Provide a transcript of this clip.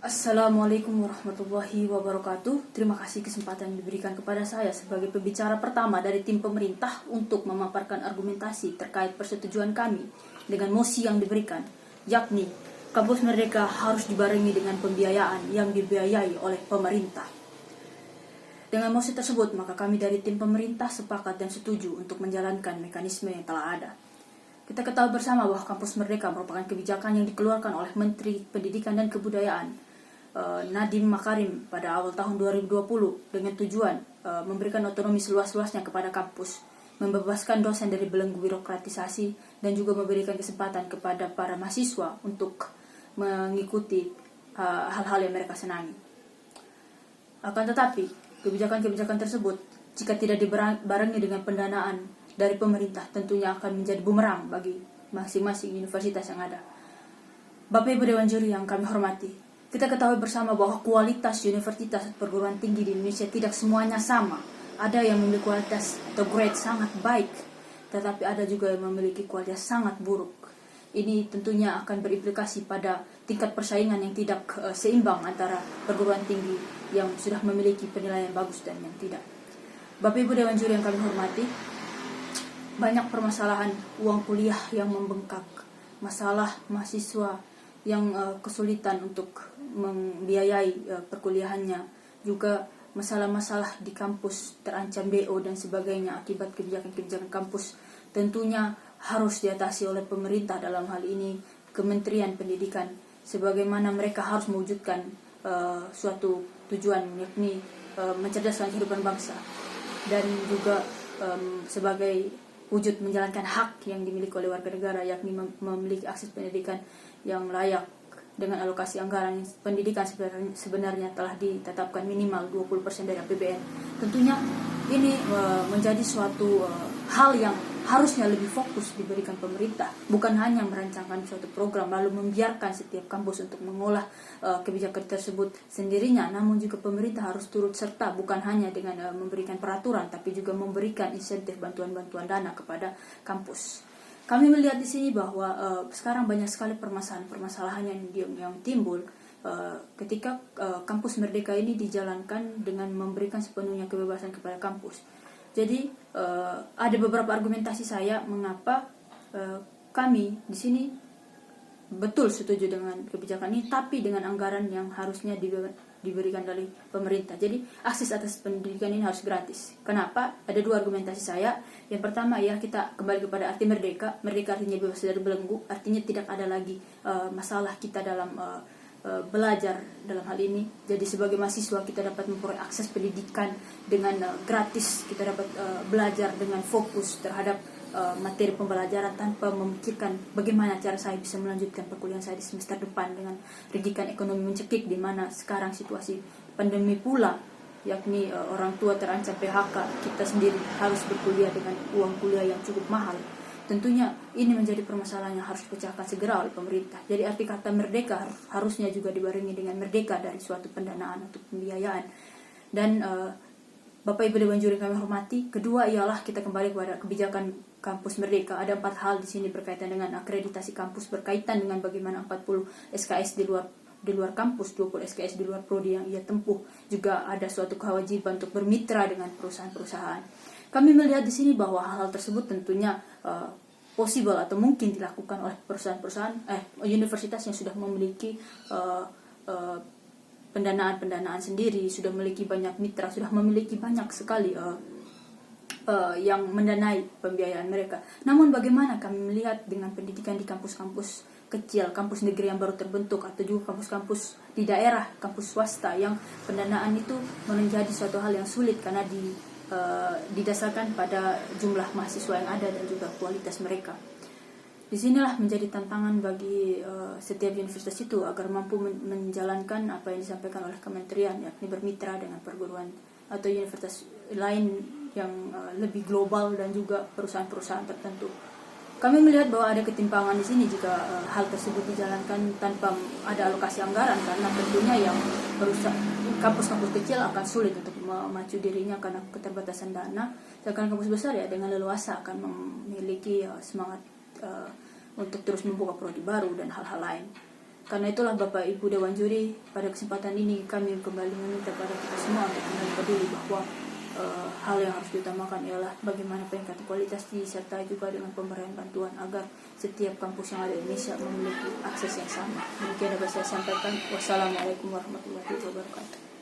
Assalamualaikum warahmatullahi wabarakatuh. Terima kasih kesempatan yang diberikan kepada saya sebagai pembicara pertama dari tim pemerintah untuk memaparkan argumentasi terkait persetujuan kami dengan mosi yang diberikan, yakni Kampus Merdeka harus dibarengi dengan pembiayaan yang dibiayai oleh pemerintah. Dengan mosi tersebut, maka kami dari tim pemerintah sepakat dan setuju untuk menjalankan mekanisme yang telah ada. Kita ketahui bersama bahwa Kampus Merdeka merupakan kebijakan yang dikeluarkan oleh Menteri Pendidikan dan Kebudayaan Nadiem Makarim pada awal tahun 2020 dengan tujuan memberikan otonomi seluas-luasnya kepada kampus, membebaskan dosen dari belenggu birokratisasi, dan juga memberikan kesempatan kepada para mahasiswa untuk mengikuti hal-hal yang mereka senangi. Akan tetapi, kebijakan-kebijakan tersebut jika tidak dibarengi dengan pendanaan dari pemerintah tentunya akan menjadi bumerang bagi masing-masing universitas yang ada. Bapak Ibu Dewan Juri yang kami hormati, kita ketahui bersama bahwa kualitas universitas perguruan tinggi di Indonesia tidak semuanya sama. Ada yang memiliki kualitas atau grade sangat baik, tetapi ada juga yang memiliki kualitas sangat buruk. Ini tentunya akan berimplikasi pada tingkat persaingan yang tidak seimbang antara perguruan tinggi yang sudah memiliki penilaian bagus dan yang tidak. Bapak Ibu Dewan Juri yang kami hormati, banyak permasalahan uang kuliah yang membengkak, masalah mahasiswa yang kesulitan untuk membiayai perkuliahannya, juga masalah-masalah di kampus terancam DO dan sebagainya akibat kebijakan-kebijakan kampus tentunya harus diatasi oleh pemerintah, dalam hal ini Kementerian Pendidikan, sebagaimana mereka harus mewujudkan suatu tujuan, yakni mencerdaskan kehidupan bangsa, dan juga sebagai wujud menjalankan hak yang dimiliki oleh warga negara, yakni memiliki akses pendidikan yang layak dengan alokasi anggaran pendidikan sebenarnya telah ditetapkan minimal 20% dari APBN. Tentunya ini menjadi suatu hal yang harusnya lebih fokus diberikan pemerintah, bukan hanya merancangkan suatu program lalu membiarkan setiap kampus untuk mengolah kebijakan tersebut sendirinya, namun juga pemerintah harus turut serta, bukan hanya dengan memberikan peraturan, tapi juga memberikan insentif bantuan-bantuan dana kepada kampus. Kami melihat di sini bahwa sekarang banyak sekali permasalahan yang timbul ketika kampus Merdeka ini dijalankan dengan memberikan sepenuhnya kebebasan kepada kampus. Jadi ada beberapa argumentasi saya mengapa kami di sini betul setuju dengan kebijakan ini, tapi dengan anggaran yang harusnya diberikan dari pemerintah. Jadi akses atas pendidikan ini harus gratis. Kenapa? Ada dua argumentasi saya. Yang pertama ya, kita kembali kepada arti merdeka. Merdeka artinya bebas dari belenggu, artinya tidak ada lagi masalah kita dalam belajar dalam hal ini. Jadi sebagai mahasiswa kita dapat memperoleh akses pendidikan dengan gratis. Kita dapat belajar dengan fokus terhadap materi pembelajaran tanpa memikirkan bagaimana cara saya bisa melanjutkan perkuliahan saya di semester depan dengan rigikan ekonomi mencekik, di mana sekarang situasi pandemi pula, yakni orang tua terancam PHK, kita sendiri harus berkuliah dengan uang kuliah yang cukup mahal. Tentunya ini menjadi permasalahan yang harus dipecahkan segera oleh pemerintah. Jadi arti kata merdeka harusnya juga dibarengi dengan merdeka dari suatu pendanaan atau pembiayaan. Dan Bapak Ibu Dewan Juri kami hormati, kedua ialah kita kembali kepada kebijakan Kampus Merdeka. Ada 4 hal di sini berkaitan dengan akreditasi kampus, berkaitan dengan bagaimana 40 SKS di luar kampus, 20 SKS di luar prodi yang ia tempuh. Juga ada suatu kewajiban untuk bermitra dengan perusahaan-perusahaan. Kami melihat di sini bahwa hal-hal tersebut tentunya possible atau mungkin dilakukan oleh universitas yang sudah memiliki pendanaan sendiri, sudah memiliki banyak mitra, sudah memiliki banyak sekali yang mendanai pembiayaan mereka. Namun bagaimana kami melihat dengan pendidikan di kampus-kampus kecil, kampus negeri yang baru terbentuk, atau juga kampus-kampus di daerah, kampus swasta yang pendanaan itu menjadi suatu hal yang sulit karena didasarkan pada jumlah mahasiswa yang ada dan juga kualitas mereka. Disinilah menjadi tantangan bagi setiap universitas itu agar mampu menjalankan apa yang disampaikan oleh kementerian, yakni bermitra dengan perguruan atau universitas lain yang lebih global dan juga perusahaan-perusahaan tertentu. Kami melihat bahwa ada ketimpangan di sini jika hal tersebut dijalankan tanpa ada alokasi anggaran, karena tentunya yang kampus-kampus kecil akan sulit untuk memacu dirinya karena keterbatasan dana, sedangkan kampus besar ya dengan leluasa akan memiliki semangat untuk terus membuka prodi baru dan hal-hal lain. Karena itulah Bapak Ibu Dewan Juri, pada kesempatan ini kami kembali meminta pada kita semua untuk kembali peduli bahwa hal yang harus diutamakan ialah bagaimana peningkatan kualitas disertai juga dengan pemberian bantuan agar setiap kampus yang ada di Indonesia memiliki akses yang sama. Demikian dapat saya sampaikan. Wassalamualaikum warahmatullahi wabarakatuh.